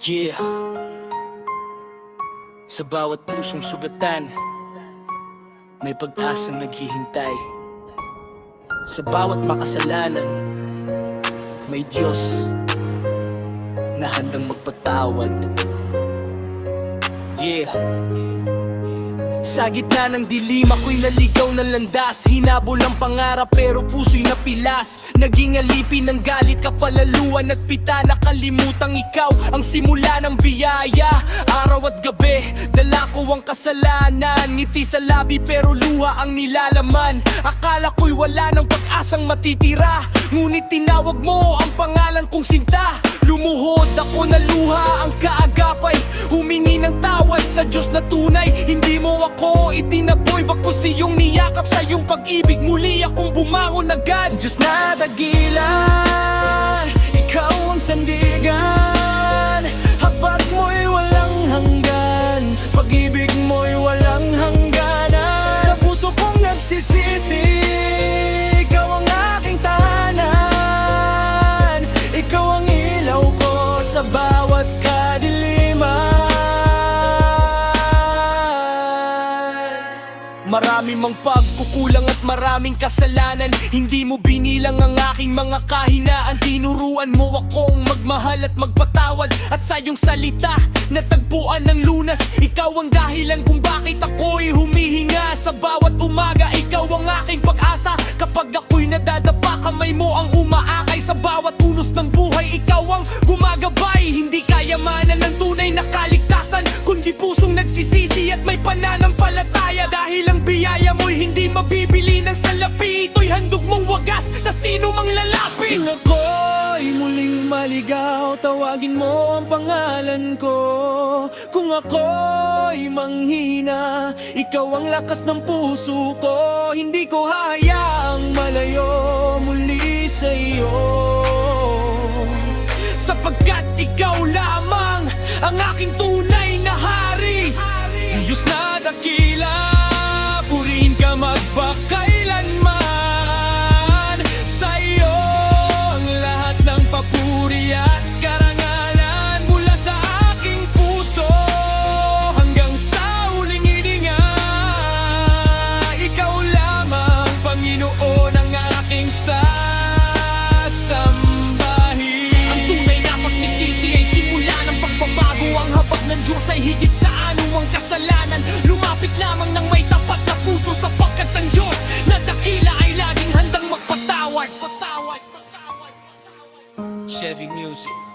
Yeah. Sa bawat pusong sugatan, may pag-asang naghihintay. Sa bawat makasalanan, may Diyos na handang magpatawad. Yeah. Sa gitna ng dilim, ako'y naligaw na landas. Hinabol ang pangarap pero puso'y napilas. Naging alipin ng galit, kapalaluan at pita. Nakalimutang ikaw ang simula ng biyaya. Araw at gabi, dala ko ang kasalanan. Ngiti sa labi pero luha ang nilalaman. Akala ko'y wala ng pag-asang matitira, ngunit tinawag mo ang pangalan kong sinta. Lumuhod ako na luha ang kaagapay, humingi ng tawad sa Diyos na tunay. Hindi mo ako itinaboy, bakos iyong niyakap. Sa iyong pag-ibig muli akong bumangon agad. Diyos na dagilan, ikaw ang sandigan. Habag mo'y walang hanggan, pag-ibig mo'y walang hangganan. Sa puso kong nagsisisi, ikaw ang aking tahanan. Ikaw ang ilaw ko sa bawat kadiliman. Marami mang pagkukulang at maraming kasalanan. Hindi mo binilang ang aking mga kahinaan. Tinuruan mo akong magmahal at magpatawad. At sa iyong salita, natagpuan ng lunas. Ikaw ang dahilan kung bakit ako'y humihinga. Sa bawat umaga, ikaw ang aking pag-asa. Kapag ako'y nadadapa, kamay mo ang umaakay. Sa bawat unos ng buhay, ikaw ang gumagabay. Hindi kayamanan ng tunay na kaligtasan, kundi pusong nagsisisi at may pananampalataya. Dahil ang biyaya mo'y hindi mabibili ng salapi. Ito'y handog mong wagas sa sino mang lalapit. Kung ako'y muling maligaw, tawagin mo ang pangalan ko. Kung ako'y manghina, ikaw ang lakas ng puso ko. Hindi ko hayaang malayo muli sa iyo, sapagkat ikaw lamang ang aking tunay na hari. Diyos na dakila, purihin ka magpakailanman. Sa iyo ang lahat ng papuri at karangalan. Mula sa aking puso hanggang sa huling hininga, ikaw lamang, Panginoon, ang aking sasambahin. Ang tunay na pagsisisi ay simula ng pagbabago. Ang habag ng Diyos ay higit sa anumang kasalanan. Lumapit lamang ng may tapat na puso, sapagkat ang Diyos na dakila ay laging handang magpatawad. Chevy Music.